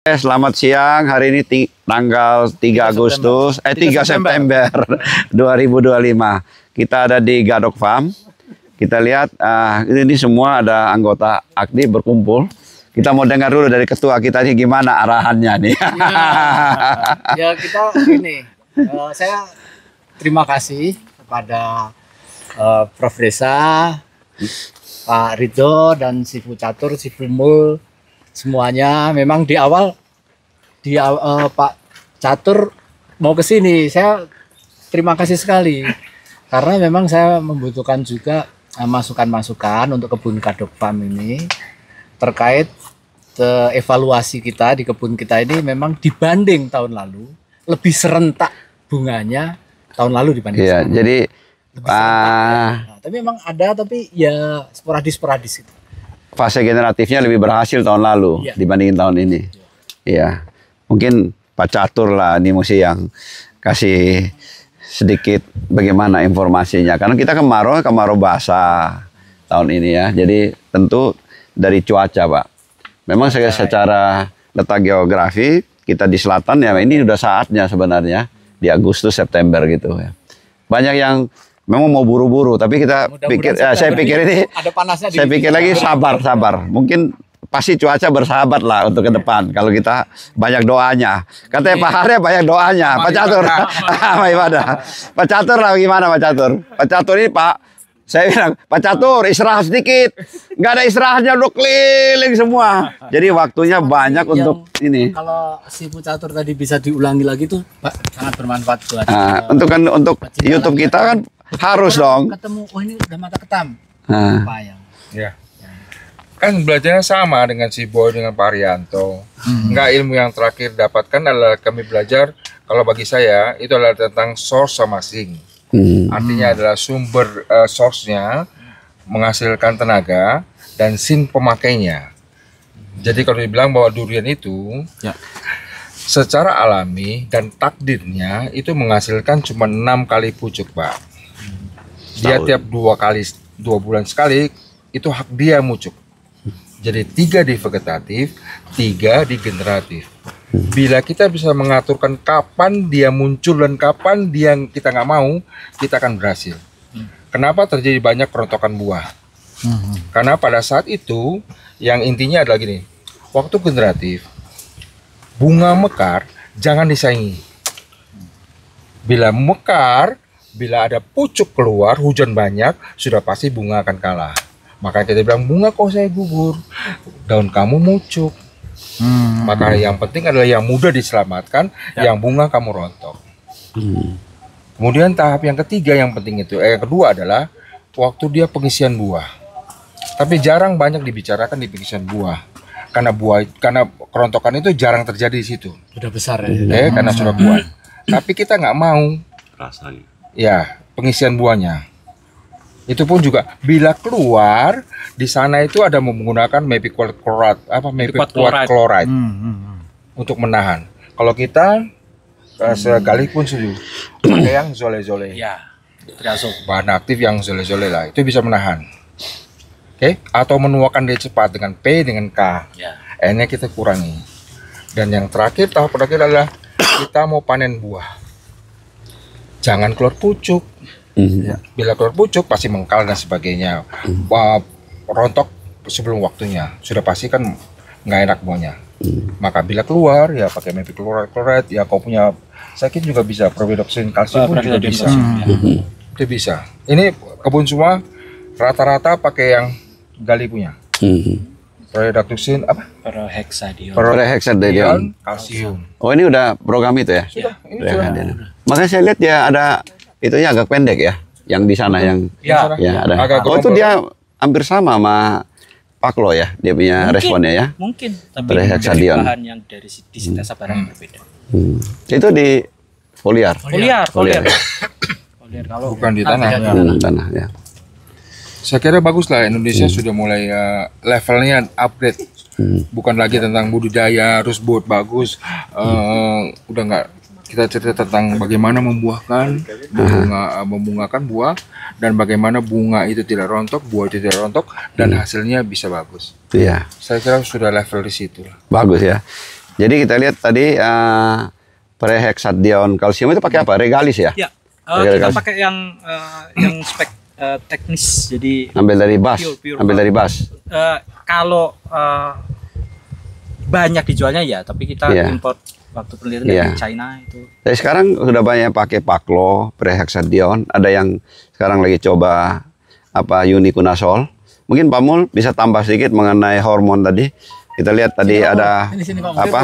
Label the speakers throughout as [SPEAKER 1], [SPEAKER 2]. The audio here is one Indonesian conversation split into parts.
[SPEAKER 1] Selamat siang, hari ini tanggal 3 Agustus, 3 September 2025. Kita ada di Gadok Farm. Kita lihat ini semua ada anggota aktif berkumpul. Kita mau dengar dulu dari ketua kita nih gimana arahannya nih.
[SPEAKER 2] Ya kita ini, saya terima kasih kepada Prof. Desa, Pak Ridho dan si Bu Catur, si Bumul, semuanya. Memang di awal Pak Catur mau ke sini, saya terima kasih sekali karena memang saya membutuhkan juga masukan-masukan untuk kebun Gadok Farm ini terkait evaluasi kita di kebun kita ini. Memang dibanding tahun lalu lebih serentak bunganya tahun lalu dibanding
[SPEAKER 1] Iya,
[SPEAKER 2] sekarang.
[SPEAKER 1] jadi
[SPEAKER 2] Tapi memang ada, tapi ya sporadis itu.
[SPEAKER 1] fase generatifnya lebih berhasil tahun lalu dibandingin tahun ini. Iya. Mungkin Pak Catur lah ini mesti yang kasih sedikit bagaimana informasinya. Karena kita kemarau basah tahun ini ya. Jadi tentu dari cuaca, Pak. Memang secara letak geografi kita di selatan ya, ini udah saatnya sebenarnya di Agustus September gitu ya. Banyak yang memang mau buru-buru, tapi kita pikir saya pikir ini
[SPEAKER 2] ada panasnya.
[SPEAKER 1] Saya pikir lagi sabar. Mungkin pasti cuaca bersahabat lah untuk ke depan. Kalau kita banyak doanya. Katanya Pak Harya banyak doanya. Pak Catur. Pak Catur lah gimana Pak Catur? Pak Catur ini saya bilang, Pak Catur istirahat sedikit. Nggak ada istirahatnya, udah keliling semua. Jadi waktunya banyak untuk ini.
[SPEAKER 2] Kalau si Bu Catur tadi bisa diulangi lagi tuh, Pak, sangat bermanfaat buat
[SPEAKER 1] untuk YouTube kita kan harus dong.
[SPEAKER 2] Ketemu, oh ini udah mata ketam.
[SPEAKER 3] Ya. Kan belajarnya sama dengan si Boy dengan Pak Haryanto. Enggak, ilmu yang terakhir dapatkan adalah kami belajar, kalau bagi saya itu adalah tentang source sama sink. Artinya adalah sumber source-nya menghasilkan tenaga dan sink pemakainya. Jadi kalau dibilang bahwa durian itu secara alami dan takdirnya itu menghasilkan cuma 6 kali pucuk, Pak. Dia tiap 2 bulan sekali itu hak dia mucuk. Jadi 3 di vegetatif, 3 di generatif. Bila kita bisa mengaturkan kapan dia muncul dan kapan dia kita nggak mau, kita akan berhasil. Kenapa terjadi banyak kerontokan buah? Karena pada saat itu yang intinya adalah gini, waktu generatif bunga mekar jangan disaingi. Bila mekar, bila ada pucuk keluar, hujan banyak, sudah pasti bunga akan kalah. Makanya kita bilang, bunga kok saya gugur, daun kamu mucuk. Maka yang penting adalah yang muda diselamatkan, yang bunga kamu rontok. Kemudian tahap yang ketiga yang penting itu, yang kedua adalah waktu dia pengisian buah. Tapi jarang banyak dibicarakan di pengisian buah. Karena kerontokan itu jarang terjadi di situ.
[SPEAKER 2] Sudah besar ya.
[SPEAKER 3] Karena sudah kuat. Tapi kita nggak mau. Rasanya. Ya, pengisian buahnya. Itu pun juga bila keluar di sana itu ada menggunakan mepiquat chloride untuk menahan. Kalau kita sekalipun pakai yang zole-zole.
[SPEAKER 2] Ya, termasuk
[SPEAKER 3] bahan aktif yang zole-zole lah, itu bisa menahan. Atau menuakan dia cepat dengan P dengan K. N-nya kita kurangi. Dan yang terakhir, tahap terakhir adalah kita mau panen buah. Jangan keluar pucuk. Bila keluar pucuk pasti mengkal dan sebagainya. Rontok sebelum waktunya. Sudah pasti kan nggak enak buahnya. Maka bila keluar ya pakai mepiquat chloride. Ya kau punya sakit juga bisa, propidoxin kalsium pun juga bisa. Itu bisa. Ini kebun semua rata-rata pakai yang Gali punya. Propidoxin apa?
[SPEAKER 1] Prohexadion
[SPEAKER 3] kalsium.
[SPEAKER 1] Oh, ini udah program itu ya?
[SPEAKER 3] Sudah, ini sudah.
[SPEAKER 1] Makanya saya lihat ya ada itunya agak pendek ya, yang di sana yang ada. Oh, itu dia hampir sama sama Paklo ya, dia punya responnya ya.
[SPEAKER 4] Mungkin, tapi
[SPEAKER 1] Prohexadion.
[SPEAKER 4] bahan yang dari di sintesa barang berbeda.
[SPEAKER 1] Itu di foliar.
[SPEAKER 4] Foliar.
[SPEAKER 3] Kalau bukan di tanah.
[SPEAKER 1] Tanah ya.
[SPEAKER 3] Saya kira bagus lah, Indonesia sudah mulai levelnya upgrade. Bukan lagi tentang budidaya harus buat bagus. Udah nggak, kita cerita tentang bagaimana membungakan buah dan bagaimana bunga itu tidak rontok, buah itu tidak rontok dan hasilnya bisa bagus.
[SPEAKER 1] Iya.
[SPEAKER 3] Saya kira sudah level di situ.
[SPEAKER 1] Bagus ya. Jadi kita lihat tadi prehexadion kalsium itu pakai apa? Regalis ya?
[SPEAKER 4] Ya,
[SPEAKER 1] Regalis.
[SPEAKER 4] kita pakai yang spek teknis. Jadi
[SPEAKER 1] Ambil dari bas,
[SPEAKER 4] Pure
[SPEAKER 1] ambil dari bas.
[SPEAKER 4] kalau banyak dijualnya ya, tapi kita
[SPEAKER 1] Iya.
[SPEAKER 4] import waktu penelitian
[SPEAKER 1] Iya.
[SPEAKER 4] dari China itu.
[SPEAKER 1] Jadi sekarang sudah banyak pakai Paklo, prehexadion. Ada yang sekarang lagi coba apa unikunasol. Mungkin Pak Mul bisa tambah sedikit mengenai hormon tadi. Kita lihat tadi
[SPEAKER 2] Sini, Pak
[SPEAKER 1] ada
[SPEAKER 2] Mul. Sini, Pak Mul.
[SPEAKER 1] apa?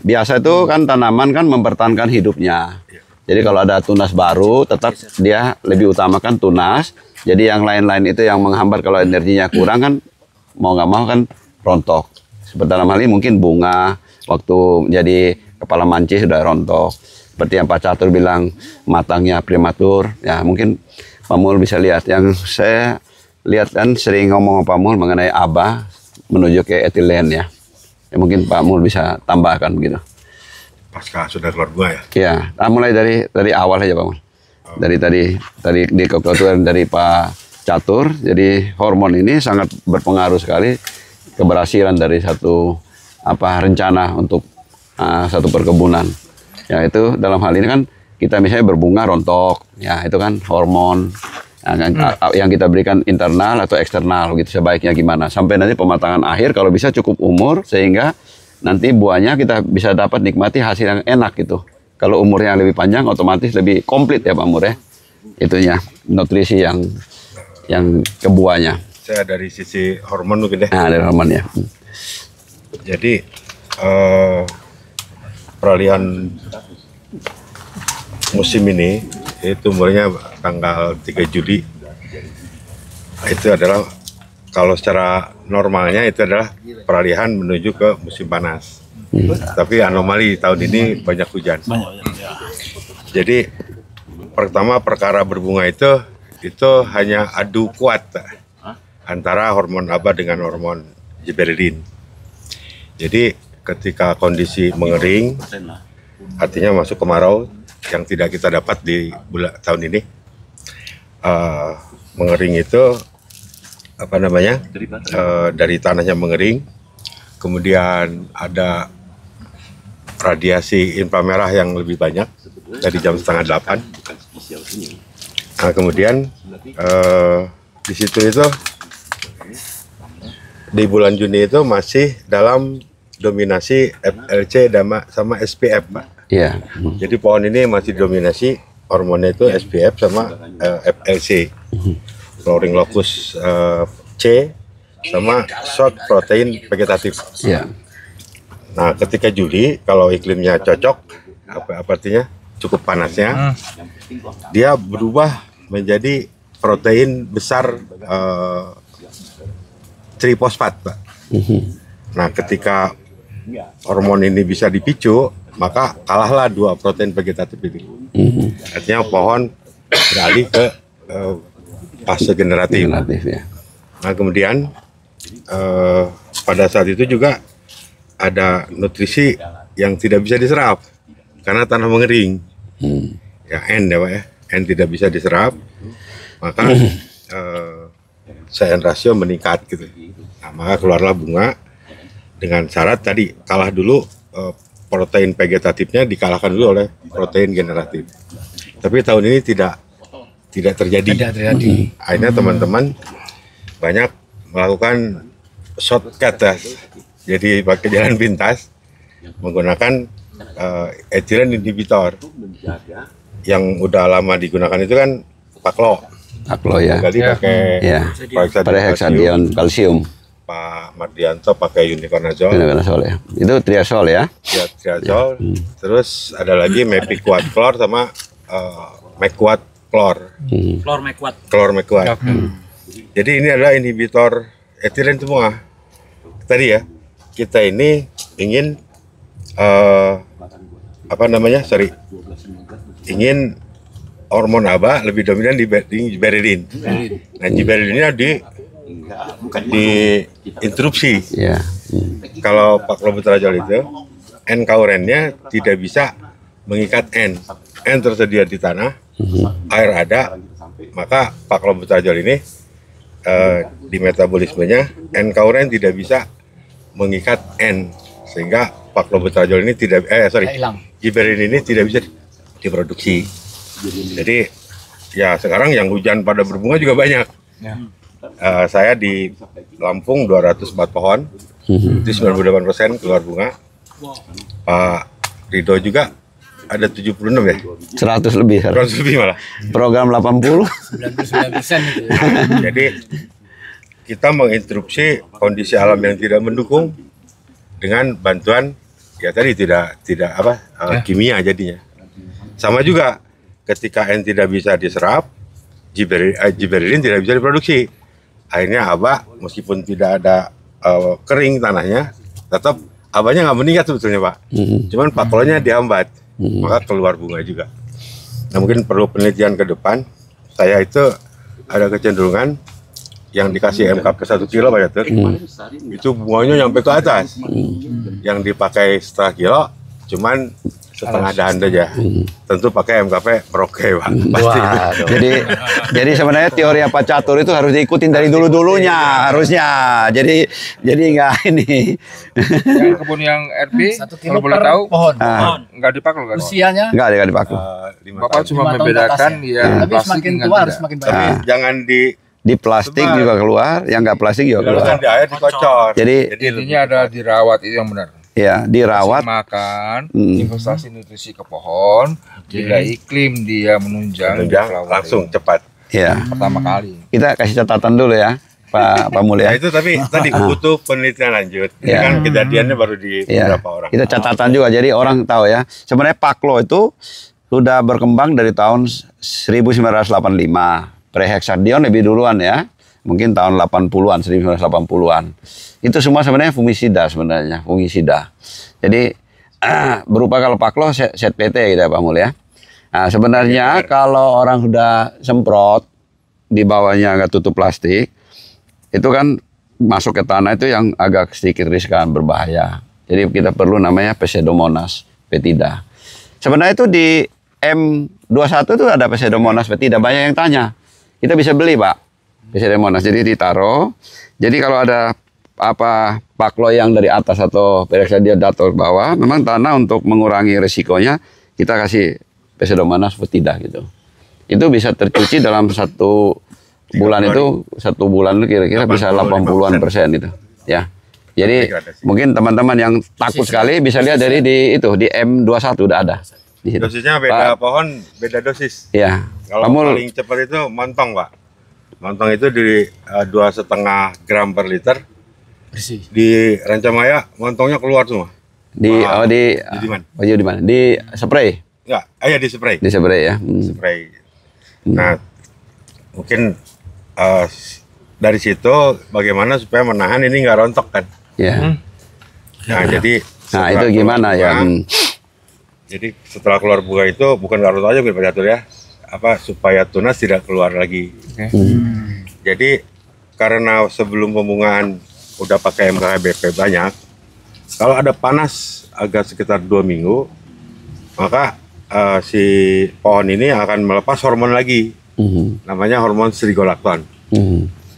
[SPEAKER 1] Biasa itu kan tanaman kan mempertahankan hidupnya. Jadi kalau ada tunas baru, tetap dia lebih utamakan tunas. Jadi yang lain-lain itu yang menghambat kalau energinya kurang kan mau nggak mau kan rontok. Seperti dalam hal ini mungkin bunga waktu jadi kepala mancis sudah rontok. Seperti yang Pak Catur bilang matangnya prematur. Ya mungkin Pak Mul bisa lihat. Yang saya lihat kan sering ngomong Pak Mul mengenai ABA menuju ke etilen ya. Ya mungkin Pak Mul bisa tambahkan begitu.
[SPEAKER 5] Pasca sudah keluar bunga ya.
[SPEAKER 1] Ya, mulai dari awal aja Pak Mul. Tadi di keketuaan dari Pak Catur. Jadi hormon ini sangat berpengaruh sekali keberhasilan dari satu rencana untuk satu perkebunan. Ya itu dalam hal ini kan kita misalnya berbunga rontok, ya itu kan hormon yang kita berikan internal atau eksternal, gitu sebaiknya gimana. Sampai nanti pematangan akhir kalau bisa cukup umur sehingga nanti buahnya kita bisa dapat nikmati hasil yang enak gitu. Kalau umurnya lebih panjang otomatis lebih komplit ya Pak Mur ya. Itunya nutrisi yang ke buahnya.
[SPEAKER 5] Saya dari sisi hormon mungkin deh.
[SPEAKER 1] Nah, dari hormon ya.
[SPEAKER 5] Jadi peralihan musim ini itu mulainya tanggal 3 Juli. Itu adalah kalau secara normalnya itu adalah peralihan menuju ke musim panas. Tapi anomali tahun ini banyak hujan. Jadi pertama perkara berbunga itu hanya adu kuat antara hormon ABA dengan hormon gibberellin. Jadi ketika kondisi mengering, artinya masuk kemarau yang tidak kita dapat di tahun ini, mengering itu dari tanahnya mengering, kemudian ada radiasi inframerah yang lebih banyak dari jam 7:30. Nah, kemudian di situ itu di bulan Juni itu masih dalam dominasi FLC sama SPF, Pak.
[SPEAKER 1] Iya.
[SPEAKER 5] Jadi pohon ini masih dominasi hormonnya itu SPF sama FLC, flowering locus C sama short protein vegetatif.
[SPEAKER 1] Iya.
[SPEAKER 5] Nah, ketika Juli kalau iklimnya cocok, apa artinya cukup panasnya, dia berubah menjadi protein besar trifosfat, Pak. Nah, ketika hormon ini bisa dipicu, maka kalahlah dua protein vegetatif itu. Artinya pohon beralih ke fase generatif.
[SPEAKER 1] Ya.
[SPEAKER 5] Nah, kemudian pada saat itu juga ada nutrisi yang tidak bisa diserap karena tanah mengering. Ya N ya Pak ya, N tidak bisa diserap, maka CN rasio meningkat gitu. Nah, maka keluarlah bunga dengan syarat tadi kalah dulu protein vegetatifnya dikalahkan dulu oleh protein generatif. Tapi tahun ini tidak terjadi.
[SPEAKER 2] Tidak terjadi.
[SPEAKER 5] Akhirnya teman-teman banyak melakukan shortcut ya. Jadi pakai jalan pintas menggunakan ethylene inhibitor yang udah lama digunakan itu kan Paklo.
[SPEAKER 1] Paklo ya.
[SPEAKER 5] Kali pakai
[SPEAKER 1] Ya.
[SPEAKER 5] prehexadion,
[SPEAKER 1] Prehexadion kalsium.
[SPEAKER 5] Pak Mardianto pakai unicornazole,
[SPEAKER 1] Unicornazole ya. Itu triazole ya.
[SPEAKER 5] ya, triazole. Terus ada lagi mepiquat klor sama mequat klor.
[SPEAKER 4] Klor mekuat.
[SPEAKER 5] Klor mequat. Jadi ini adalah inhibitor etilen semua. Tadi ya, kita ini ingin ingin hormon ABA lebih dominan di gibberellin. Nah, gibberellinnya diinterupsi.
[SPEAKER 1] Ya.
[SPEAKER 5] Kalau paklobuterol itu N-kaurennya tidak bisa mengikat N. N tersedia di tanah, air ada, maka paklobuterol ini di metabolismenya N-kauren tidak bisa mengikat N sehingga Paclobutrazol ini
[SPEAKER 2] hilang.
[SPEAKER 5] Giberelin ini tidak bisa diproduksi. Jadi ya sekarang yang hujan pada berbunga juga banyak. Saya di Lampung 204 pohon, itu 98% keluar bunga. Pak Ridho juga ada 76 ya?
[SPEAKER 1] 100 lebih.
[SPEAKER 5] 100 lebih malah.
[SPEAKER 1] Program 80.
[SPEAKER 2] 99% itu.
[SPEAKER 5] Jadi kita menginterupsi kondisi alam yang tidak mendukung dengan bantuan ya tadi tidak kimia jadinya. Sama juga ketika N tidak bisa diserap, giberelin tidak bisa diproduksi. Akhirnya Aba meskipun tidak ada kering tanahnya, tetap Abanya nggak meningkat sebetulnya Pak. Cuman paklonya dihambat, maka keluar bunga juga. Nah mungkin perlu penelitian ke depan. Saya itu ada kecenderungan yang dikasih MKP 1 kilo Pak Catur, itu bunganya nyampe ke atas. Yang dipakai setengah kilo, cuman setengah dahan saja. Tentu pakai MKP Merauke Pak. Pasti.
[SPEAKER 1] Jadi sebenarnya teori Pak Catur itu harus diikutin dari dulunya harusnya. Jadi nggak ini.
[SPEAKER 3] Yang kebun yang RP,
[SPEAKER 2] 1 kilo
[SPEAKER 3] kalau boleh
[SPEAKER 2] per
[SPEAKER 3] tahu,
[SPEAKER 2] pohon.
[SPEAKER 3] nggak dipakai kan?
[SPEAKER 2] Usianya
[SPEAKER 1] Nggak dipaku.
[SPEAKER 5] 5
[SPEAKER 3] Bapak
[SPEAKER 5] tahun.
[SPEAKER 3] cuma
[SPEAKER 2] 5 tahun
[SPEAKER 3] membedakan
[SPEAKER 2] ke atas
[SPEAKER 3] yang
[SPEAKER 2] Tapi
[SPEAKER 3] plastik
[SPEAKER 2] semakin
[SPEAKER 3] dengan
[SPEAKER 2] tua harus
[SPEAKER 3] tidak.
[SPEAKER 2] semakin
[SPEAKER 5] Tapi
[SPEAKER 2] banyak.
[SPEAKER 5] jangan
[SPEAKER 1] Di plastik
[SPEAKER 5] Sebar.
[SPEAKER 1] juga keluar, yang nggak plastik juga keluar.
[SPEAKER 5] dilakukan di air dikocor.
[SPEAKER 1] Jadi
[SPEAKER 3] Intinya ada dirawat, itu yang benar.
[SPEAKER 1] ya dirawat.
[SPEAKER 3] Kasih makan, investasi nutrisi ke pohon, bila iklim dia menunjang,
[SPEAKER 5] Menunjang,
[SPEAKER 3] di-flowering.
[SPEAKER 5] langsung cepat.
[SPEAKER 1] Ya,
[SPEAKER 3] Pertama kali.
[SPEAKER 1] kita kasih catatan dulu ya, Pak Mul
[SPEAKER 5] Ya
[SPEAKER 1] ya.
[SPEAKER 5] itu tapi tadi butuh penelitian lanjut. Ini
[SPEAKER 1] Ya.
[SPEAKER 5] kan kejadiannya baru di
[SPEAKER 1] Ya,
[SPEAKER 5] beberapa orang.
[SPEAKER 1] kita catatan juga, jadi orang tahu ya. Sebenarnya Paklo itu sudah berkembang dari tahun 1985. Prehexadion lebih duluan ya. Mungkin tahun 80-an, 1980-an. Itu semua sebenarnya fungisida sebenarnya, fungisida. Jadi berupa kalau Paklo set PT gitu ya Pak Mul ya. Nah, sebenarnya kalau orang sudah semprot di bawahnya nggak tutup plastik, itu kan masuk ke tanah itu yang agak sedikit riskan, berbahaya. Jadi kita perlu namanya Pseudomonas petida. Sebenarnya itu di M21 itu ada Pseudomonas petida, banyak yang tanya. Kita bisa beli Pak, Pseudomonas, jadi ditaruh. Jadi kalau ada apa Paklo yang dari atas atau Perexadia dator bawah, memang tanah untuk mengurangi resikonya kita kasih Pseudomonas petida gitu. Itu bisa tercuci dalam 1 bulan itu, 1 bulan itu kira-kira bisa 80-an% itu ya. Jadi mungkin teman-teman yang takut sekali bisa lihat dari di M21 udah ada di situ.
[SPEAKER 5] Dosisnya beda pohon, beda dosis.
[SPEAKER 1] Ya.
[SPEAKER 5] Kalau
[SPEAKER 1] Kamu
[SPEAKER 5] paling cepat itu montong Pak. Montong itu di 2,5 gram per liter.
[SPEAKER 2] Bersih.
[SPEAKER 5] Di Rancamaya montongnya keluar semua.
[SPEAKER 1] di
[SPEAKER 5] Wah,
[SPEAKER 1] di
[SPEAKER 5] Judiman.
[SPEAKER 1] di mana? Di spray,
[SPEAKER 5] Enggak, ya di spray.
[SPEAKER 1] di spray ya.
[SPEAKER 5] Spray. Nah, mungkin dari situ bagaimana supaya menahan ini nggak rontok kan?
[SPEAKER 1] Ya.
[SPEAKER 5] Nah, jadi
[SPEAKER 1] Nah,
[SPEAKER 5] setelah
[SPEAKER 1] itu
[SPEAKER 5] keluar
[SPEAKER 1] gimana ya?
[SPEAKER 5] bunga, Jadi setelah keluar bunga itu bukan nggak rontok aja Pak Catur ya, supaya tunas tidak keluar lagi. Jadi karena sebelum pembungaan udah pakai MKBP banyak, kalau ada panas agak sekitar 2 minggu, maka si pohon ini akan melepas hormon lagi, namanya hormon strigolacton.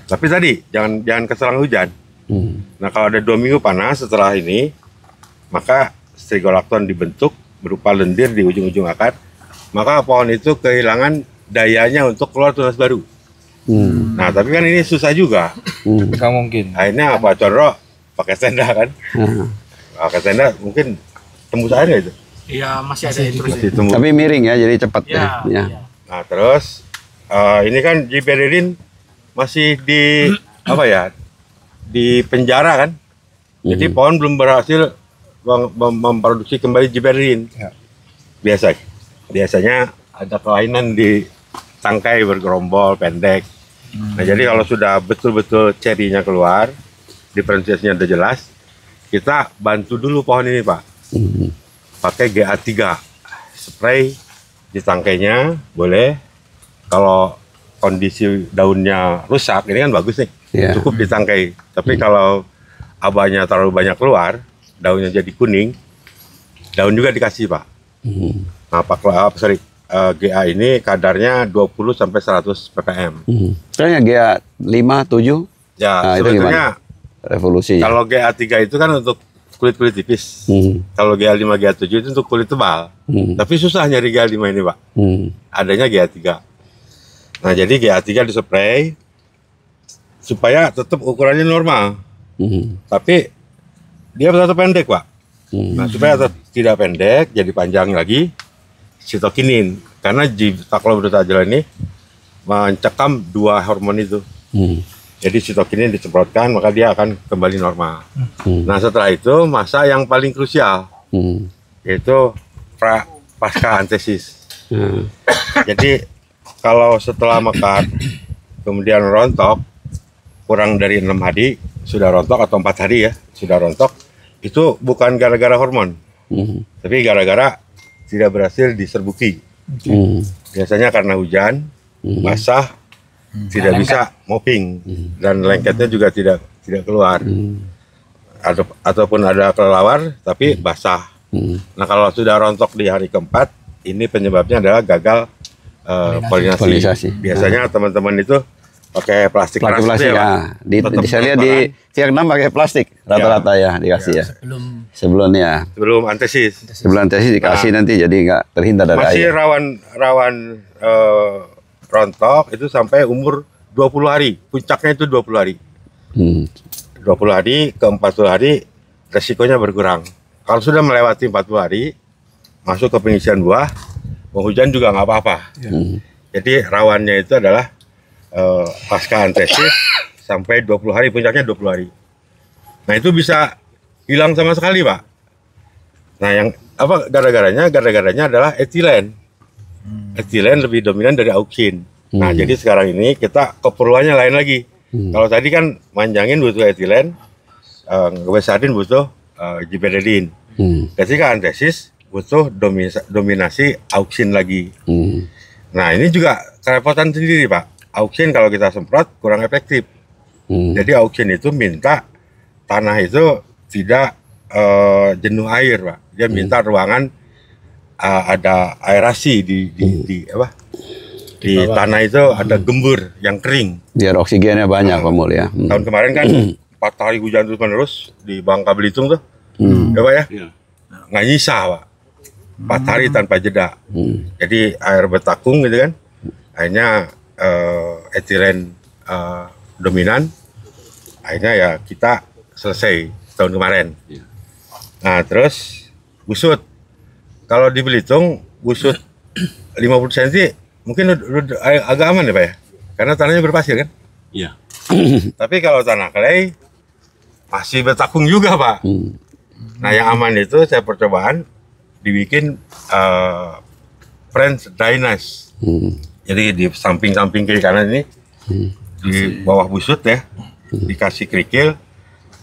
[SPEAKER 5] Tapi tadi jangan keserang hujan. Nah kalau ada 2 minggu panas setelah ini, maka strigolacton dibentuk berupa lendir di ujung-ujung akar, maka pohon itu kehilangan dayanya untuk keluar tunas baru. Nah tapi kan ini susah juga.
[SPEAKER 3] Nggak mungkin.
[SPEAKER 5] Akhirnya Pak Condro pakai tenda kan? Pakai tenda mungkin tembus air nggak itu?
[SPEAKER 4] Iya, masih ada terus.
[SPEAKER 5] Masih tembus.
[SPEAKER 1] Tapi miring ya, jadi cepat
[SPEAKER 4] Ya,
[SPEAKER 1] ya.
[SPEAKER 5] Nah terus ini kan giberelin masih di di penjara kan? Jadi pohon belum berhasil memproduksi kembali giberelin.
[SPEAKER 3] Ya.
[SPEAKER 5] Biasanya ada kelainan di tangkai bergerombol pendek. Nah jadi kalau sudah betul-betul cerinya keluar, diferensiasinya udah jelas, kita bantu dulu pohon ini Pak. Pakai GA3 spray di tangkainya boleh. Kalau kondisi daunnya rusak, ini kan bagus nih,
[SPEAKER 1] Iya.
[SPEAKER 5] cukup di tangkai. Tapi kalau abahnya terlalu banyak keluar, daunnya jadi kuning, daun juga dikasih Pak. Nah GA ini kadarnya 20 sampai 100 ppm.
[SPEAKER 1] Soalnya GA 5, 7
[SPEAKER 5] Ya
[SPEAKER 1] Nah, itu
[SPEAKER 5] sebetulnya
[SPEAKER 1] revolusi.
[SPEAKER 5] kalau GA3 itu kan untuk kulit-kulit tipis. Kalau GA5, GA7 itu untuk kulit tebal. Tapi susah nyari GA5 ini, Pak. Adanya GA3. Nah, jadi GA3 dispray supaya tetap ukurannya normal. Tapi dia tetap pendek, Pak. Nah, supaya tidak pendek, jadi panjang lagi, sitokinin. Karena Citalopram ini mencekam 2 hormon itu. Jadi sitokinin disemprotkan, maka dia akan kembali normal. Nah, setelah itu masa yang paling krusial, yaitu pasca antesis. Jadi kalau setelah mekar, kemudian rontok, kurang dari 6 hari sudah rontok atau 4 hari ya sudah rontok, itu bukan gara-gara hormon, tapi gara-gara tidak berhasil diserbuki. Biasanya karena hujan, basah, tidak bisa mopping, dan lengketnya juga tidak keluar. Ataupun ada kelelawar tapi basah. Nah, kalau sudah rontok di hari keempat, ini penyebabnya adalah gagal polinasi. Biasanya teman-teman itu pakai plastik
[SPEAKER 1] plastik ya. Saya lihat di Vietnam pakai plastik rata-rata ya dikasih ya. Sebelum antesis. Sebelum antesis dikasih nanti jadi nggak terhindar dari
[SPEAKER 5] masih
[SPEAKER 1] air.
[SPEAKER 5] rawan rontok itu sampai umur 20 hari. Puncaknya itu 20 hari. 20 hari ke 40 hari resikonya berkurang. Kalau sudah melewati 40 hari masuk ke pengisian buah, penghujan juga nggak apa-apa. Jadi rawannya itu adalah pasca antesis sampai 20 hari, puncaknya 20 hari. Nah, itu bisa hilang sama sekali, Pak. Nah, yang apa gara-garanya adalah etilen. Etilen lebih dominan dari auksin. Nah, jadi sekarang ini kita keperluannya lain lagi. Kalau tadi kan manjangin butuh etilen, ngebesarin butuh giberellin. Ketika antesis butuh dominasi auksin lagi. Nah, ini juga kerepotan sendiri, Pak. Auksin kalau kita semprot kurang efektif. Jadi auksin itu minta tanah itu tidak jenuh air, Pak. Dia minta ruangan ada aerasi di tanah itu, ada gembur yang kering.
[SPEAKER 1] Biar oksigennya banyak, Pak Mul ya.
[SPEAKER 5] Tahun kemarin kan 4 hari hujan terus-menerus di Bangka Belitung tuh. Ya, Pak ya? Nggak nyisa, Pak. 4 hari tanpa jeda. Jadi air bertakung gitu kan. Akhirnya etilen dominan. Akhirnya ya kita selesai tahun kemarin. Nah, terus busut. Kalau di Belitung busut 50 cm mungkin agak aman ya, Pak ya? Karena tanahnya berpasir kan?
[SPEAKER 6] Iya.
[SPEAKER 5] Tapi kalau tanah clay masih bertakung juga, Pak. Nah, yang aman itu saya percobaan dibikin French drainage. Jadi di samping-samping kiri kanan ini di bawah busut ya, dikasih kerikil,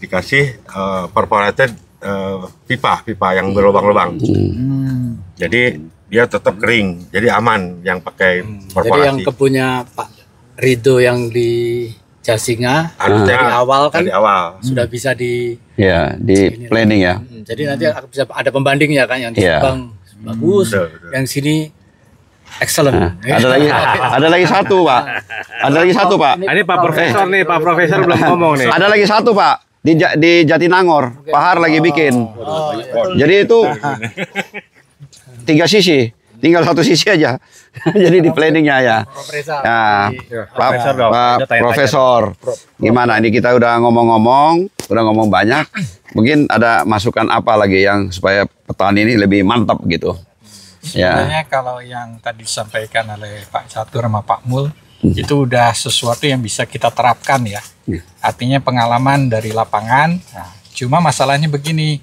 [SPEAKER 5] dikasih perforated pipa yang berlubang-lubang. Jadi dia tetap kering, jadi aman yang pakai perforasi.
[SPEAKER 2] Jadi yang kebunnya Pak Ridho yang di Jasinga dari awal kan sudah bisa di
[SPEAKER 1] planning ya.
[SPEAKER 2] Jadi nanti bisa ada pembandingnya kan, yang di Subang bagus, yang sini excellent.
[SPEAKER 1] Ada lagi satu, Pak.
[SPEAKER 6] Ini Pak Profesor nih, Pak Profesor belum ngomong nih.
[SPEAKER 1] Ada lagi satu, Pak. Di Jatinangor, Pak Har lagi bikin. Jadi itu 3 sisi, tinggal 1 sisi aja. Jadi di planningnya ya. Nah, Pak Profesor, gimana ini kita udah ngomong banyak. Mungkin ada masukan apa lagi yang supaya petani ini lebih mantap gitu?
[SPEAKER 4] Sebenarnya kalau yang tadi disampaikan oleh Pak Catur sama Pak Mul, itu udah sesuatu yang bisa kita terapkan ya. Artinya pengalaman dari lapangan. Nah, cuma masalahnya begini,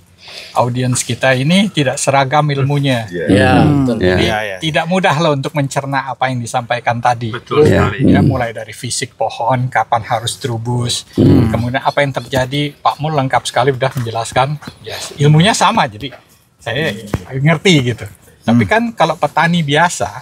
[SPEAKER 4] audiens kita ini tidak seragam ilmunya. Jadi tidak mudah loh untuk mencerna apa yang disampaikan tadi.
[SPEAKER 6] Betul sekali.
[SPEAKER 4] Ya, mulai dari fisik pohon, kapan harus terubus, kemudian apa yang terjadi. Pak Mul lengkap sekali udah menjelaskan. Ya, ilmunya sama, jadi saya ngerti gitu. Tapi kan kalau petani biasa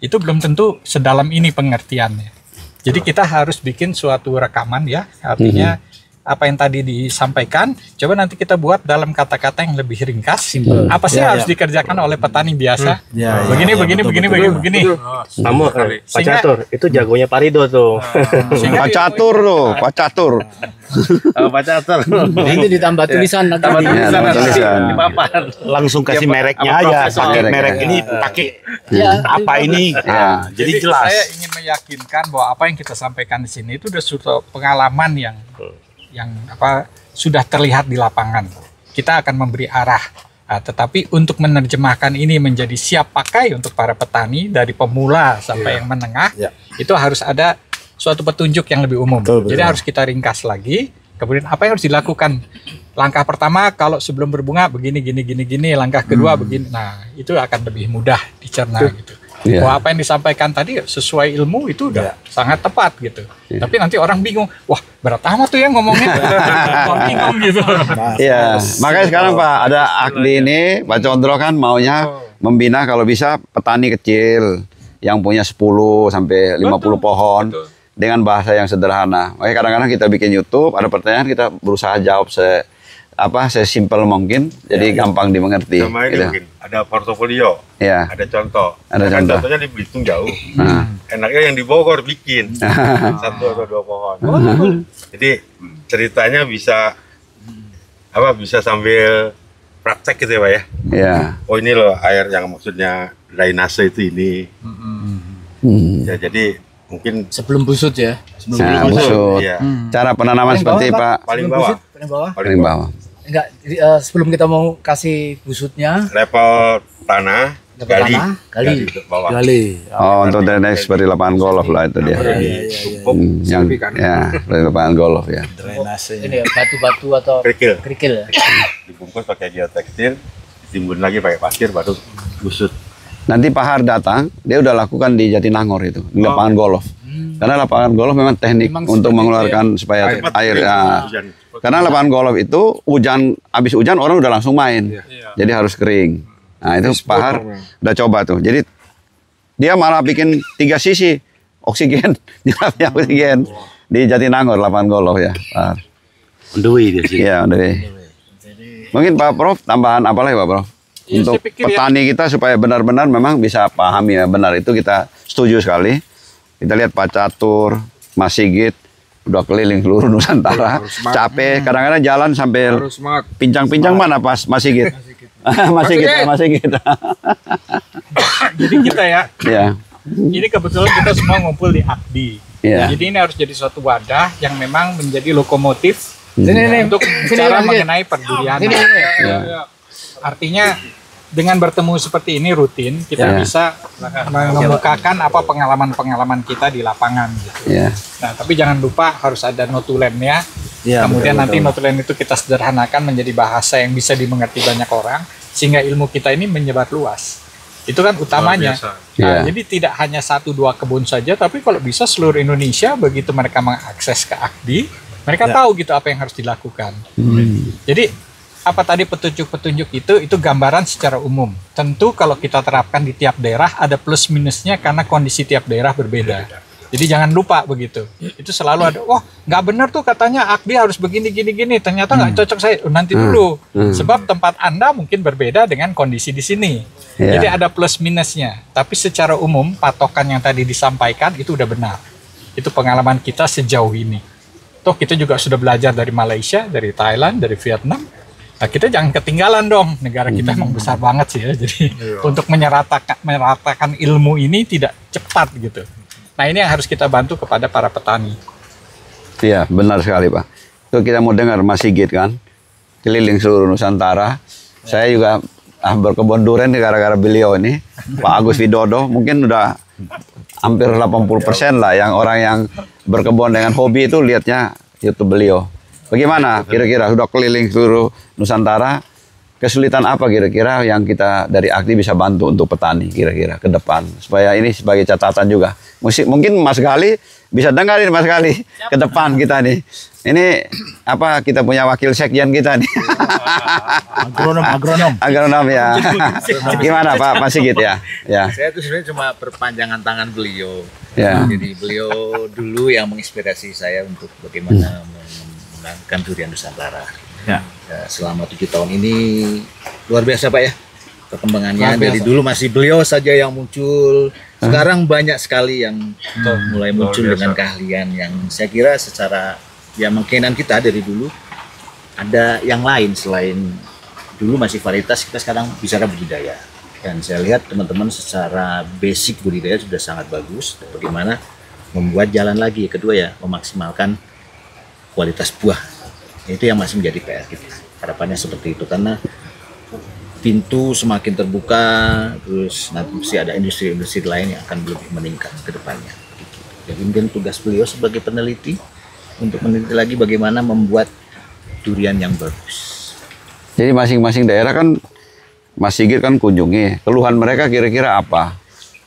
[SPEAKER 4] itu belum tentu sedalam ini pengertiannya. Jadi kita harus bikin suatu rekaman ya, artinya apa yang tadi disampaikan, coba nanti kita buat dalam kata-kata yang lebih ringkas. Apa sih
[SPEAKER 2] Ya,
[SPEAKER 4] harus dikerjakan oleh petani biasa?
[SPEAKER 2] Ya,
[SPEAKER 4] Begini, begini, begini, begini, begini.
[SPEAKER 6] Sama Pak
[SPEAKER 4] Sehingga-
[SPEAKER 6] Catur, itu jagonya Pak Rido tuh.
[SPEAKER 4] Sehingga
[SPEAKER 1] Pak Catur tuh, Pak Catur.
[SPEAKER 6] Pak Catur.
[SPEAKER 2] Nanti ditambah tulisan nanti.
[SPEAKER 6] Tambah
[SPEAKER 2] di-
[SPEAKER 1] tulisan.
[SPEAKER 6] tulisan
[SPEAKER 1] tulisan.
[SPEAKER 6] di papan.
[SPEAKER 7] Langsung kasih
[SPEAKER 6] Ya,
[SPEAKER 7] mereknya
[SPEAKER 6] sama
[SPEAKER 7] aja,
[SPEAKER 6] profesor.
[SPEAKER 7] pakai
[SPEAKER 1] Merek,
[SPEAKER 7] merek
[SPEAKER 1] ya.
[SPEAKER 7] ini, pakai
[SPEAKER 2] Ya,
[SPEAKER 7] apa ini.
[SPEAKER 1] Ya.
[SPEAKER 7] Nah, jadi jelas.
[SPEAKER 4] Saya ingin meyakinkan bahwa apa yang kita sampaikan di sini itu sudah suatu pengalaman yang apa sudah terlihat di lapangan. Kita akan memberi arah. Nah, tetapi untuk menerjemahkan ini menjadi siap pakai untuk para petani dari pemula sampai yang menengah, itu harus ada suatu petunjuk yang lebih umum. Jadi harus kita ringkas lagi. Kemudian apa yang harus dilakukan? Langkah pertama kalau sebelum berbunga begini gini gini gini, langkah kedua begini. Nah, itu akan lebih mudah dicerna gitu.
[SPEAKER 1] Iya.
[SPEAKER 4] Wah, apa yang disampaikan tadi sesuai ilmu itu udah sangat tepat gitu. Tapi nanti orang bingung, wah berat amat tuh ya ngomongnya. Orang bingung gitu.
[SPEAKER 1] Iya, makanya sekarang Pak ada Akdi ini, Pak Condro kan maunya membina kalau bisa petani kecil yang punya 10 sampai 50 pohon dengan bahasa yang sederhana. Makanya kadang-kadang kita bikin YouTube, ada pertanyaan kita berusaha jawab sesimpel mungkin, jadi gampang dimengerti.
[SPEAKER 5] Sama ini
[SPEAKER 1] Gitu.
[SPEAKER 5] mungkin ada portofolio,
[SPEAKER 1] Iya.
[SPEAKER 5] ada contoh.
[SPEAKER 1] Ada
[SPEAKER 5] Kan
[SPEAKER 1] contoh.
[SPEAKER 5] Contohnya di Belitung jauh.
[SPEAKER 1] Nah.
[SPEAKER 5] Enaknya yang di Bogor bikin 1 atau 2 pohon. Jadi ceritanya bisa bisa sambil praktek gitu ya Pak ya.
[SPEAKER 1] Iya.
[SPEAKER 5] Oh ini loh air yang maksudnya drainase itu ini. Ya jadi mungkin
[SPEAKER 2] Sebelum busut ya.
[SPEAKER 1] Nah, busut.
[SPEAKER 5] Iya.
[SPEAKER 1] Cara penanaman
[SPEAKER 2] Paling
[SPEAKER 1] seperti
[SPEAKER 2] bawah,
[SPEAKER 1] Pak
[SPEAKER 5] Paling
[SPEAKER 2] Sebelum
[SPEAKER 5] bawah.
[SPEAKER 2] busut, paling bawah.
[SPEAKER 1] paling bawah.
[SPEAKER 2] Enggak, sebelum kita mau kasih busutnya,
[SPEAKER 5] Level tanah,
[SPEAKER 2] Level
[SPEAKER 5] gali,
[SPEAKER 2] tanah, gali.
[SPEAKER 5] ke bawah.
[SPEAKER 1] Oh, untuk drainase seperti lapangan golf lah itu dia.
[SPEAKER 5] Tumpuk
[SPEAKER 1] Yang ya, seperti lapangan golf ya.
[SPEAKER 2] ini ya, batu-batu atau
[SPEAKER 5] kerikil,
[SPEAKER 2] kerikil ya.
[SPEAKER 5] dibungkus pakai geotekstil, ditimbun lagi pakai pasir, baru busut.
[SPEAKER 1] Nanti Pak Har datang, dia udah lakukan di Jatinangor itu, di lapangan golf. Karena lapangan golf memang teknik
[SPEAKER 2] Memang
[SPEAKER 1] untuk
[SPEAKER 2] seperti
[SPEAKER 1] mengeluarkan supaya
[SPEAKER 5] Cepat
[SPEAKER 1] air.
[SPEAKER 5] kering,
[SPEAKER 1] Ya.
[SPEAKER 5] hujan.
[SPEAKER 1] Karena lapangan golf itu habis hujan orang udah langsung main, jadi harus kering. Nah itu Pak Har udah coba tuh. Jadi dia malah bikin 3 sisi oksigen, nyerapnya oksigen di Jatinangor lapangan golf ya. Pak Har.
[SPEAKER 7] Undui dia sih.
[SPEAKER 1] Iya, udah. Mungkin Pak Prof tambahan apa lagi Pak Prof?
[SPEAKER 4] Iya,
[SPEAKER 1] Untuk
[SPEAKER 4] saya pikir ya.
[SPEAKER 1] petani kita supaya benar-benar memang bisa pahami ya benar itu kita setuju sekali. Kita lihat Pak Catur, Mas Sigit udah keliling seluruh Nusantara, capek. Kadang-kadang jalan sampai
[SPEAKER 3] Harus semangat.
[SPEAKER 1] pincang-pincang mana pas Mas Sigit? Mas Sigit, Mas Sigit.
[SPEAKER 4] Jadi kita ya,
[SPEAKER 1] Ya,
[SPEAKER 4] ini kebetulan kita semua ngumpul di AKDI.
[SPEAKER 1] Iya.
[SPEAKER 4] Jadi ini harus jadi suatu wadah yang memang menjadi lokomotif
[SPEAKER 2] Sini,
[SPEAKER 4] untuk bicara
[SPEAKER 2] Mas Sigit.
[SPEAKER 4] mengenai perdurian.
[SPEAKER 2] Sini,
[SPEAKER 1] ya.
[SPEAKER 4] Artinya dengan bertemu seperti ini rutin kita
[SPEAKER 1] Ya.
[SPEAKER 4] bisa mengemukakan apa pengalaman-pengalaman kita di lapangan gitu.
[SPEAKER 1] ya.
[SPEAKER 4] Nah, tapi jangan lupa harus ada notulennya.
[SPEAKER 2] Ya,
[SPEAKER 4] Kemudian
[SPEAKER 2] betul,
[SPEAKER 4] nanti notulen itu kita sederhanakan menjadi bahasa yang bisa dimengerti banyak orang sehingga ilmu kita ini menyebar luas. Itu kan utamanya.
[SPEAKER 3] Luar biasa.
[SPEAKER 4] Nah,
[SPEAKER 1] Ya.
[SPEAKER 4] jadi tidak hanya 1-2 kebun saja, tapi kalau bisa seluruh Indonesia begitu mereka mengakses ke AKDI, mereka tahu gitu apa yang harus dilakukan. Jadi apa tadi petunjuk-petunjuk itu gambaran secara umum. Tentu kalau kita terapkan di tiap daerah ada plus minusnya karena kondisi tiap daerah berbeda. Jadi jangan lupa begitu. Itu selalu ada, wah nggak benar tuh katanya AKDI harus begini gini gini. Ternyata nggak cocok saya. Oh, nanti dulu. Sebab tempat Anda mungkin berbeda dengan kondisi di sini.
[SPEAKER 1] Iya.
[SPEAKER 4] Jadi ada plus minusnya. Tapi secara umum patokan yang tadi disampaikan itu udah benar. Itu pengalaman kita sejauh ini. Toh kita juga sudah belajar dari Malaysia, dari Thailand, dari Vietnam. Nah, kita jangan ketinggalan dong. Negara kita emang besar banget sih ya. Jadi untuk meratakan ilmu ini tidak cepat gitu. Nah, ini yang harus kita bantu kepada para petani.
[SPEAKER 1] Iya, benar sekali Pak. Itu kita mau dengar Mas Sigit kan, keliling seluruh Nusantara. Saya juga berkebun durian gara-gara beliau ini, Pak Agus Widodo. Mungkin udah hampir 80% lah yang orang yang berkebun dengan hobi itu lihatnya YouTube beliau. Bagaimana kira-kira sudah keliling seluruh Nusantara? Kesulitan apa kira-kira yang kita dari AKDI bisa bantu untuk petani kira-kira ke depan supaya ini sebagai catatan juga. Mungkin Mas Gali bisa dengarin Mas Gali ke depan kita nih. Ini apa kita punya wakil sekjen kita nih. Agronom ya. Gimana Pak Sigit ya? Ya.
[SPEAKER 8] Saya tuh sebenarnya cuma perpanjangan tangan beliau.
[SPEAKER 1] Ya.
[SPEAKER 8] Jadi beliau dulu yang menginspirasi saya untuk bagaimana mengembangkan durian Nusantara.
[SPEAKER 6] Ya.
[SPEAKER 8] Selama 7 tahun ini luar biasa Pak ya perkembangannya. Dari dulu masih beliau saja yang muncul, sekarang banyak sekali yang mulai muncul dengan keahlian yang saya kira secara ya mungkinan kita dari dulu ada yang lain selain dulu masih varietas, kita sekarang bicara budidaya. Dan saya lihat teman-teman secara basic budidaya sudah sangat bagus. Bagaimana membuat jalan lagi. Kedua ya memaksimalkan kualitas buah. Itu yang masih menjadi PR kita. Harapannya seperti itu karena pintu semakin terbuka, terus nanti mesti ada industri-industri lain yang akan lebih meningkat ke depannya. Jadi mungkin tugas beliau sebagai peneliti untuk meneliti lagi bagaimana membuat durian yang bagus.
[SPEAKER 1] Jadi masing-masing daerah kan Mas Sigit kan kunjungi. Keluhan mereka kira-kira apa?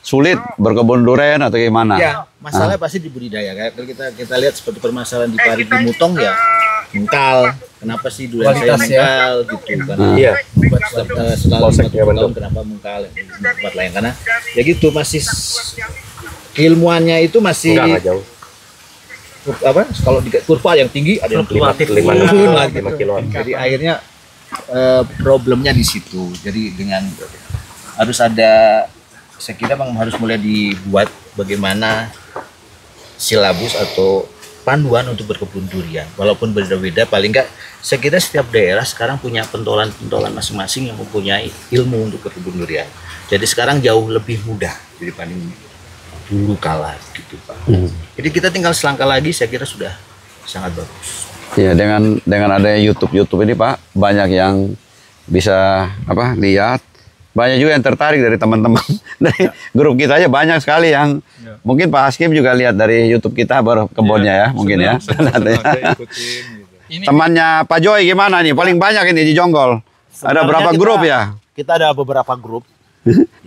[SPEAKER 1] Sulit berkebun durian atau gimana?
[SPEAKER 8] Ya, masalah pasti di budidaya. Kalau kita lihat seperti permasalahan di Parigi Mutong ya, mengkal. Kenapa sih durian saya mengkal gitu kan? Iya. Setelah 50 tahun kenapa mengkal di tempat lain? Karena ya gitu masih ilmuannya itu masih
[SPEAKER 7] jauh.
[SPEAKER 8] Apa? Kalau di kurva yang tinggi ada yang fluktuatif 5 kilo. Jadi akhirnya problemnya di situ. Jadi dengan harus ada, saya kira memang harus mulai dibuat bagaimana silabus atau panduan untuk berkebun durian. Walaupun berbeda-beda, paling enggak saya kira setiap daerah sekarang punya pentolan-pentolan masing-masing yang mempunyai ilmu untuk berkebun durian. Jadi sekarang jauh lebih mudah dibanding dulu kala gitu Pak. Jadi kita tinggal selangkah lagi, saya kira sudah sangat bagus.
[SPEAKER 1] Ya, dengan adanya YouTube ini Pak, banyak yang bisa lihat. Banyak juga yang tertarik dari teman-teman dari grup kita aja, banyak sekali yang mungkin Pak Haskim juga lihat dari YouTube kita baru kebunnya ya mungkin ya. Temannya Pak Joy gimana nih? Paling banyak ini di Jonggol. Ada berapa grup ya?
[SPEAKER 9] Kita ada beberapa grup.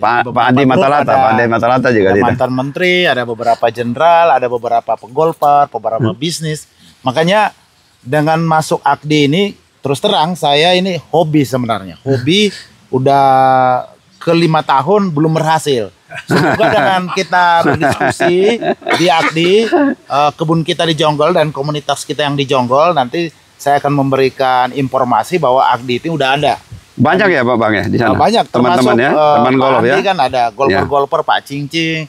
[SPEAKER 1] Pak Andi Matalata, Pak Andi Matalata juga
[SPEAKER 9] ada mantan menteri, ada beberapa jenderal, ada beberapa pegolpar, beberapa bisnis. Makanya dengan masuk AKDI ini terus terang saya ini hobi sebenarnya. Hobi udah ke-5 tahun belum berhasil. Semoga dengan kita berdiskusi di AKDI, kebun kita di Jonggol dan komunitas kita yang di Jonggol, nanti saya akan memberikan informasi bahwa AKDI itu udah ada.
[SPEAKER 1] Banyak ya Pak Bang ya di sana?
[SPEAKER 9] Banyak,
[SPEAKER 1] teman-teman ya, teman golf ya.
[SPEAKER 9] Kan ada golfer-golfer Pak Cincing,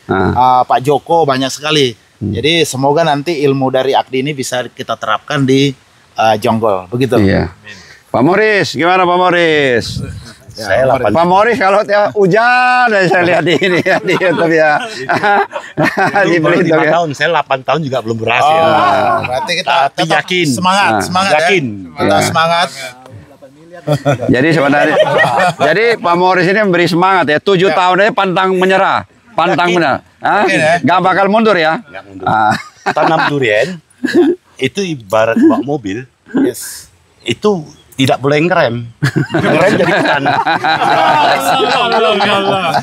[SPEAKER 9] Pak Joko, banyak sekali. Jadi semoga nanti ilmu dari AKDI ini bisa kita terapkan di Jonggol, begitu.
[SPEAKER 1] Iya. Pak Moris, gimana Pak Moris?
[SPEAKER 7] Saya
[SPEAKER 1] Pak Moris kalau tiap hujan saya lihat di ini ya di YouTube ya. Di Belitung ya.
[SPEAKER 7] 5 tahun, saya 8 tahun juga belum berhasil.
[SPEAKER 9] Berarti kita tetap
[SPEAKER 7] yakin.
[SPEAKER 9] Semangat
[SPEAKER 7] Yakin.
[SPEAKER 9] ya. Kita semangat.
[SPEAKER 1] Jadi sebenarnya, jadi Pak Moris ini memberi semangat ya. 7 tahun aja pantang menyerah, pantang menyerah. Gak bakal mundur ya.
[SPEAKER 7] Nggak mundur. Tanam durian itu ibarat bawa mobil.
[SPEAKER 9] Yes.
[SPEAKER 7] Itu tidak boleh ngerem. Ngerem jadi hutan.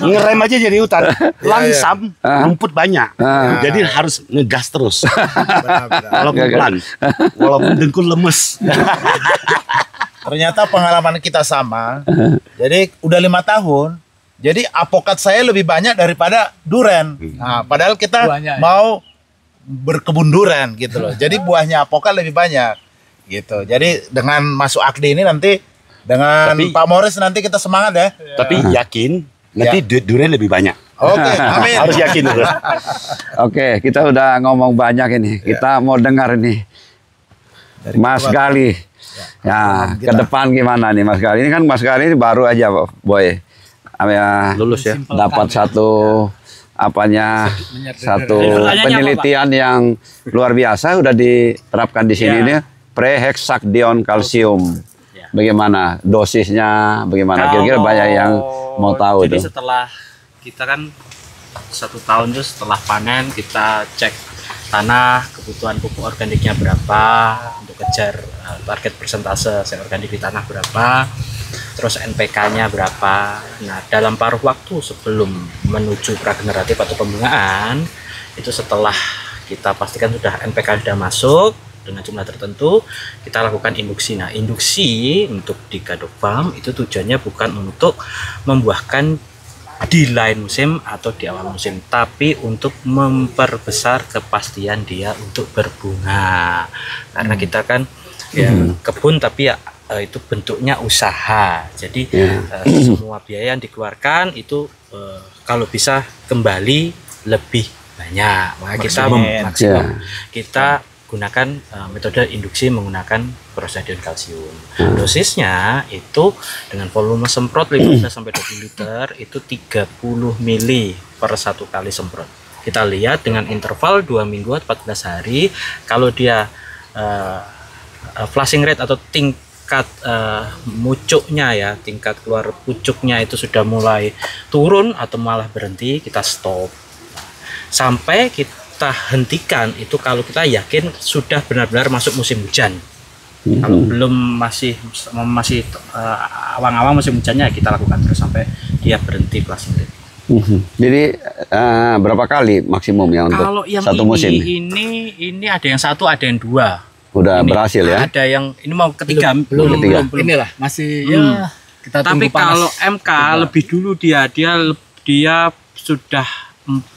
[SPEAKER 7] Ngerem aja jadi hutan. Langsam, rumput banyak. Jadi harus ngegas terus. Walaupun pelan. Walaupun dengkul lemes.
[SPEAKER 9] Ternyata pengalaman kita sama. Jadi udah 5 tahun. Jadi apokat saya lebih banyak daripada duren. Nah, padahal kita mau berkebun duren gitu loh. Jadi buahnya apokat lebih banyak. Gitu. Jadi dengan masuk AKDI ini nanti dengan Pak Moris nanti kita semangat ya.
[SPEAKER 7] Tapi yakin nanti durian lebih banyak.
[SPEAKER 9] Oke, amin.
[SPEAKER 7] Harus yakin terus.
[SPEAKER 1] Oke, kita udah ngomong banyak ini. Kita mau dengar ini Mas Gali. Ya, ke depan gimana nih Mas Gali? Ini kan Mas Gali ini baru aja Boy.
[SPEAKER 7] Lulus ya.
[SPEAKER 1] Dapat satu penelitian yang luar biasa udah diterapkan di sini nih. Prehexakdion kalsium. Bagaimana dosisnya? Bagaimana? Kira-kira banyak yang mau tahu
[SPEAKER 10] jadi
[SPEAKER 1] tuh.
[SPEAKER 10] Setelah kita kan 1 tahun itu setelah panen kita cek tanah, kebutuhan pupuk organiknya berapa untuk kejar target persentase sel organik di tanah berapa, terus NPK-nya berapa. Nah, dalam paruh waktu sebelum menuju prageneratif atau pembungaan itu setelah kita pastikan sudah NPK sudah masuk dengan jumlah tertentu, kita lakukan induksi. Nah, induksi untuk di Gadok Farm itu tujuannya bukan untuk membuahkan di lain musim atau di awal musim, tapi untuk memperbesar kepastian dia untuk berbunga. Karena kita kan kebun tapi ya itu bentuknya usaha. Jadi semua biaya yang dikeluarkan itu kalau bisa kembali lebih banyak. Maka kita maksimum kita gunakan metode induksi menggunakan Prosadion kalsium. Dosisnya itu dengan volume semprot 15 sampai 20 liter itu 30 mili per 1 kali semprot. Kita lihat dengan interval 2 minggu 14 hari kalau dia flushing rate atau tingkat mucuknya ya, tingkat keluar pucuknya itu sudah mulai turun atau malah berhenti, kita stop. Sampai kita hentikan itu kalau kita yakin sudah benar-benar masuk musim hujan. Kalau belum masih awang-awang musim hujannya kita lakukan terus sampai dia berhenti flushing rate.
[SPEAKER 1] Jadi berapa kali maksimum ya untuk
[SPEAKER 10] kalau yang
[SPEAKER 1] satu musim?
[SPEAKER 10] Ini ada yang 1, ada yang 2.
[SPEAKER 1] Udah berhasil ya?
[SPEAKER 10] Ada yang ini mau ketiga,
[SPEAKER 1] belum.
[SPEAKER 2] Inilah masih ya kita tunggu.
[SPEAKER 10] Tapi kalau MK lebih dulu dia sudah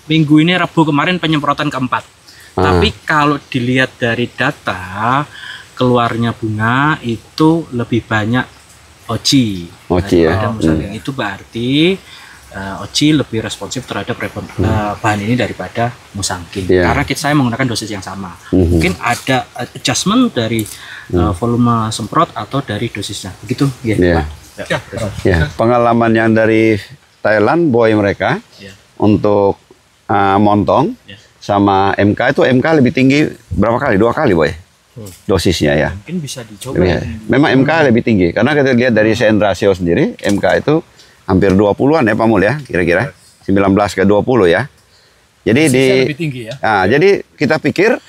[SPEAKER 10] minggu ini Rabu kemarin penyemprotan keempat. Tapi kalau dilihat dari data keluarnya bunga itu lebih banyak oji ya. Itu berarti oji lebih responsif terhadap bahan ini daripada musangking. Karena saya menggunakan dosis yang sama. Mungkin ada adjustment dari volume semprot atau dari dosisnya. Begitu ya, Pak.
[SPEAKER 1] Pengalaman yang dari Thailand boy mereka untuk montong sama MK itu MK lebih tinggi berapa kali? 2 kali boy dosisnya ya.
[SPEAKER 10] Mungkin bisa dicoba.
[SPEAKER 1] Memang MK lebih tinggi karena kita lihat dari Sen rasio sendiri MK itu hampir 20-an ya Pak Mul ya, kira-kira 19 ke 20 ya. Jadi
[SPEAKER 2] lebih tinggi ya.
[SPEAKER 1] Nah, jadi kita pikir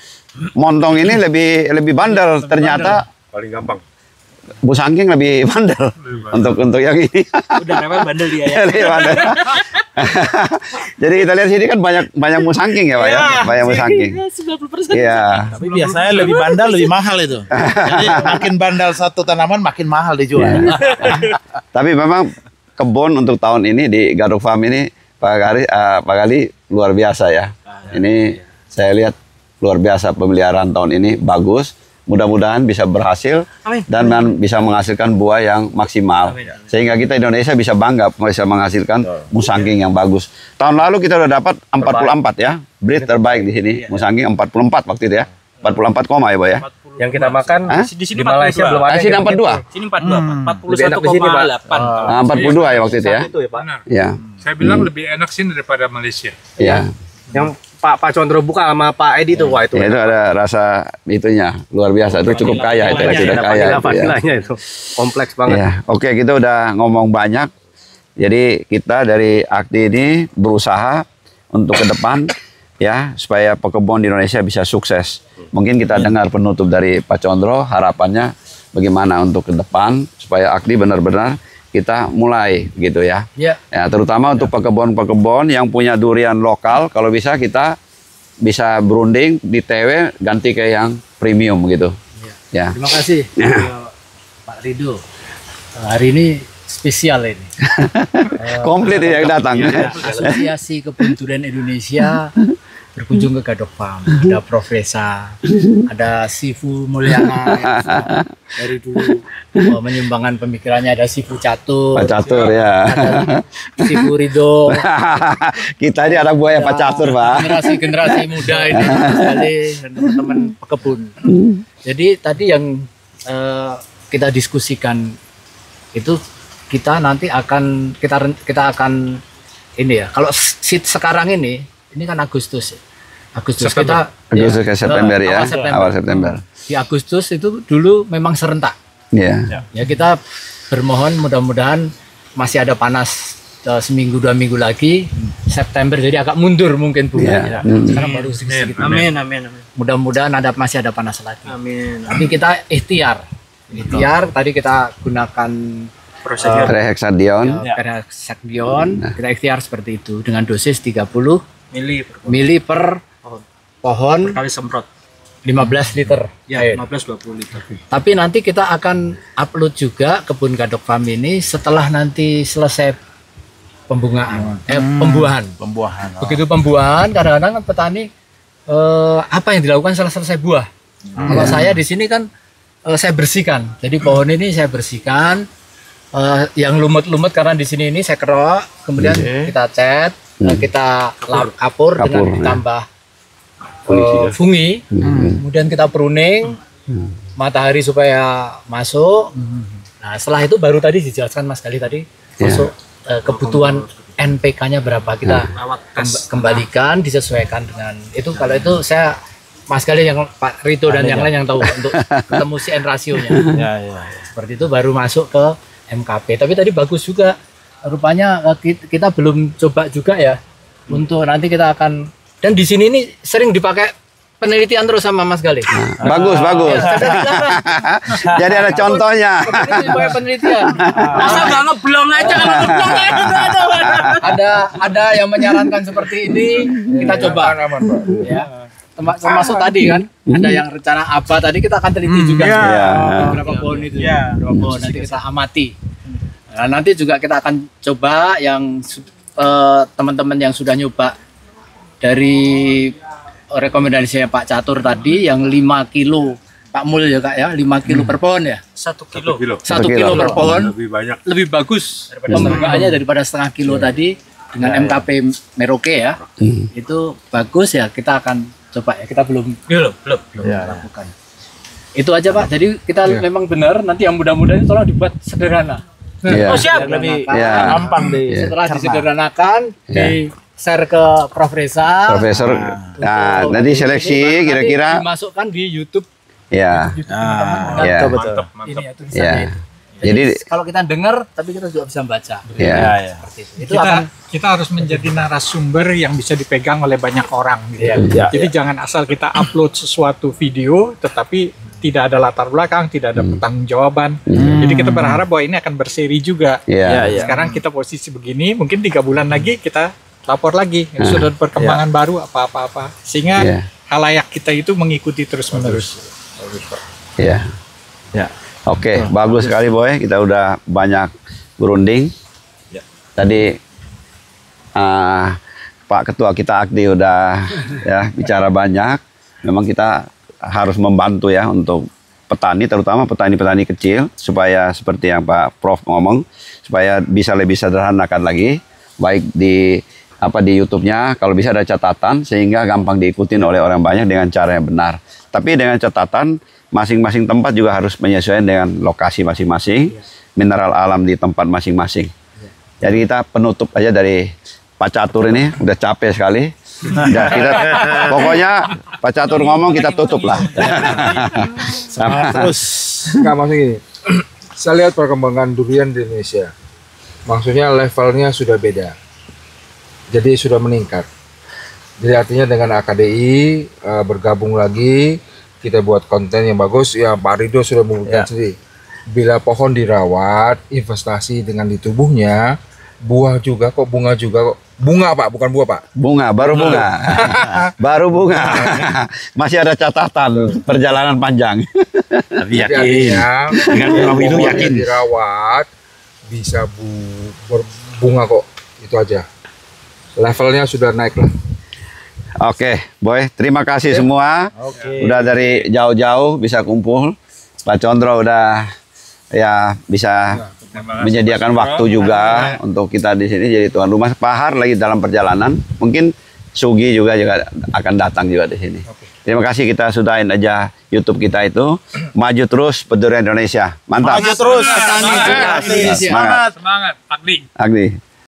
[SPEAKER 1] montong ini lebih bandel, ternyata
[SPEAKER 5] paling gampang.
[SPEAKER 1] musangking lebih bandel untuk yang ini.
[SPEAKER 10] Udah rewel bandel dia ya.
[SPEAKER 1] Bandel. Jadi kita lihat sini kan banyak musangking ya Pak ya, banyak musangking.
[SPEAKER 10] 90%.
[SPEAKER 1] Iya.
[SPEAKER 9] Tapi biasanya lebih bandel lebih mahal itu. Jadi makin bandel satu tanaman makin mahal dijual.
[SPEAKER 1] Tapi memang kebun untuk tahun ini di Gadok Farm ini Pak Gali luar biasa ya. Ini saya lihat luar biasa pemeliharaan tahun ini bagus. Mudah-mudahan bisa berhasil dan bisa menghasilkan buah yang maksimal. Sehingga kita Indonesia bisa bangga bisa menghasilkan musangking yang bagus. Tahun lalu kita udah dapat 44 ya. Breed terbaik di sini. Musangking 44 waktu itu ya. 44 koma ya Boy ya.
[SPEAKER 6] Yang kita makan
[SPEAKER 10] di sini
[SPEAKER 6] di Malaysia belum ada.
[SPEAKER 1] Sini 42.
[SPEAKER 10] Sini 41,8.
[SPEAKER 1] 42 ya waktu itu ya. Ya.
[SPEAKER 3] Saya bilang lebih enak sini daripada Malaysia.
[SPEAKER 1] Ya.
[SPEAKER 6] Yang Pak Condro buka sama Pak Edi itu wah itu.
[SPEAKER 1] Ya, itu ada rasa itunya luar biasa. Itu cukup kaya itu, sudah kaya.
[SPEAKER 6] Vanilanya itu kompleks banget.
[SPEAKER 1] Ya. Oke, kita udah ngomong banyak. Jadi kita dari Akti ini berusaha untuk ke depan ya supaya pekebun di Indonesia bisa sukses. Mungkin kita dengar penutup dari Pak Condro, harapannya bagaimana untuk ke depan supaya Akti benar-benar kita mulai gitu ya. Ya terutama untuk pekebun-pekebun yang punya durian lokal, kalau bisa kita bisa berunding di TW ganti ke yang premium gitu. Ya.
[SPEAKER 2] Terima kasih Pak Rido. Hari ini spesial ini.
[SPEAKER 1] Komplit yang datang.
[SPEAKER 2] Asosiasi Kebun Durian Indonesia berkunjung ke Gadok Farm. Ada Prof. Reza, ada Sifu Mulyana dari dulu menyumbangkan pemikirannya, ada Sifu Catur.
[SPEAKER 1] Pak Catur ya.
[SPEAKER 2] Ada Sifu Rido.
[SPEAKER 1] Kita ini ada buaya Pak Catur Pak.
[SPEAKER 2] Generasi muda ini sekali dan teman-teman pekebun. Jadi tadi yang kita diskusikan itu kita nanti akan kita akan ini ya. Kalau sekarang ini kan Agustus
[SPEAKER 1] September. Agustus ke September ya. Awal September.
[SPEAKER 2] Di Agustus itu dulu memang serentak.
[SPEAKER 1] Iya.
[SPEAKER 2] Ya kita bermohon mudah-mudahan masih ada panas seminggu 2 minggu lagi September, jadi agak mundur mungkin bunganya. Sekarang baru sedikit.
[SPEAKER 10] Amin.
[SPEAKER 2] Mudah-mudahan masih ada panas lagi.
[SPEAKER 10] Amin.
[SPEAKER 2] Tapi kita ikhtiar. Tadi kita gunakan
[SPEAKER 1] Trihexadion.
[SPEAKER 2] Kita ikhtiar seperti itu dengan dosis 30
[SPEAKER 10] mili
[SPEAKER 2] per pohon
[SPEAKER 10] kali semprot
[SPEAKER 2] 15 liter.
[SPEAKER 10] Ya, 15-20 liter.
[SPEAKER 2] Tapi nanti kita akan upload juga Kebun Gadok Farm ini setelah nanti selesai pembungaan, pembuahan. Begitu pembuahan, kadang-kadang kan petani apa yang dilakukan setelah selesai buah. Kalau saya di sini kan saya bersihkan. Jadi pohon ini saya bersihkan. Yang lumut-lumut karena di sini ini saya kerok, kemudian kita cat, kita kapur dengan ditambah fungi, kemudian kita pruning, matahari supaya masuk. Nah setelah itu baru tadi dijelaskan Mas Gali tadi masuk kebutuhan NPK-nya berapa, kita kembalikan disesuaikan dengan itu. Kalau itu saya Mas Gali yang Pak Rito dan yang lain yang tahu untuk ketemu CN rasionya. Seperti itu baru masuk ke MKP. Tapi tadi bagus juga, rupanya kita belum coba juga ya untuk nanti kita akan, dan di sini ini sering dipakai penelitian terus sama Mas Gali.
[SPEAKER 1] Bagus. Jadi ada contohnya.
[SPEAKER 2] Dipakai penelitian. Masa nggak ngeblong aja, ada yang menyarankan seperti ini, kita coba. Ya. Termasuk tadi kan, ada yang rencana apa tadi kita akan teliti juga berapa pohon itu, berapa pohon nanti kita amati. Nah, nanti juga kita akan coba yang teman-teman yang sudah nyoba dari rekomendasinya Pak Catur tadi yang 5 kilo, Pak Mul ya Kak ya, 5 kilo per pohon ya? 1 kilo. 1 kilo per pohon, lebih bagus pembukaannya daripada setengah kilo tadi dengan MKP Merauke ya. Itu bagus ya, kita akan coba ya, kita belum lakukan. Itu aja Pak. Jadi kita memang benar, nanti yang mudah-mudahan tolong dibuat sederhana. Oh siap. Lebih gampang setelah disederhanakan, di share ke Profesor.
[SPEAKER 1] Nah, nanti seleksi kira-kira
[SPEAKER 2] dimasukkan di YouTube.
[SPEAKER 1] Ya.
[SPEAKER 2] Betul. Ini ya tulisannya. Jadi kalau kita dengar, tapi kita juga bisa baca. Seperti itu.
[SPEAKER 4] Kita harus menjadi narasumber yang bisa dipegang oleh banyak orang. Gitu. Jadi jangan asal kita upload sesuatu video, tetapi tidak ada latar belakang, tidak ada pertanggungjawaban. Jadi kita berharap bahwa ini akan berseri juga. Sekarang kita posisi begini, mungkin 3 bulan lagi kita lapor lagi. Sudah perkembangan baru apa-apa. Sehingga halayak kita itu mengikuti terus-menerus.
[SPEAKER 1] Oke, bagus sekali Boy. Kita udah banyak berunding. Tadi Pak Ketua kita Akdi udah bicara banyak. Memang kita harus membantu ya untuk petani, terutama petani-petani kecil, supaya seperti yang Pak Prof ngomong, supaya bisa lebih sederhanakan lagi, baik di YouTube-nya, kalau bisa ada catatan sehingga gampang diikutin oleh orang banyak dengan cara yang benar. Tapi dengan catatan masing-masing tempat juga harus menyesuaikan dengan lokasi masing-masing, mineral alam di tempat masing-masing. Jadi kita penutup aja dari Pak Catur ini, udah capek sekali. Ya, pokoknya Pak Catur ngomong kita tutup lah.
[SPEAKER 3] Terus nggak maksudnya gini, saya lihat perkembangan durian di Indonesia, maksudnya levelnya sudah beda, jadi sudah meningkat. Jadi artinya dengan AKDI bergabung lagi, kita buat konten yang bagus. Ya Pak Rido sudah membuktikan sendiri, bila pohon dirawat, investasi dengan di tubuhnya, buah juga kok, bunga juga kok. Bunga Pak, bukan buah Pak.
[SPEAKER 1] Bunga, baru bunga. Baru bunga. Masih ada catatan perjalanan panjang.
[SPEAKER 5] Tapi
[SPEAKER 3] yakin.
[SPEAKER 5] Dengan itu yakin.
[SPEAKER 3] Dirawat, bisa berbunga kok. Itu aja. Levelnya sudah naik lah.
[SPEAKER 1] Oke, Boy, terima kasih semua. Udah dari jauh-jauh bisa kumpul. Pak Condro udah bisa menyediakan waktu juga untuk kita di sini jadi tuan rumah. Pak Har lagi dalam perjalanan, mungkin Sugi juga akan datang juga di sini. Terima kasih, kita sudahin aja YouTube kita itu. Maju terus Pedurian Indonesia. Mantap.
[SPEAKER 9] Maju terus petani Indonesia.
[SPEAKER 1] Semangat.
[SPEAKER 10] Semangat, Agdi.
[SPEAKER 1] Agdi.